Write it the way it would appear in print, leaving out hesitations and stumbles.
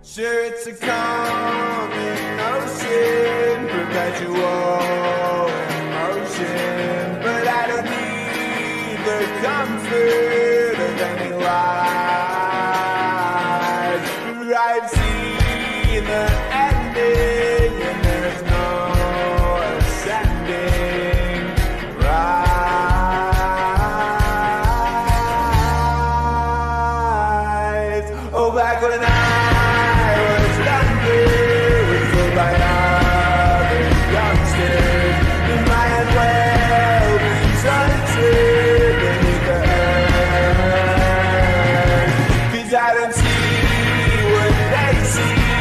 Sure, it's a common notion, perpetual emotion, but I don't need the comfort of any lies. I've seen the ending, and there's no ascending. Rise. Oh, back when I was younger, was told by other youngsters it might as well be sunset beneath the earth. 'Cause I don't see what they see.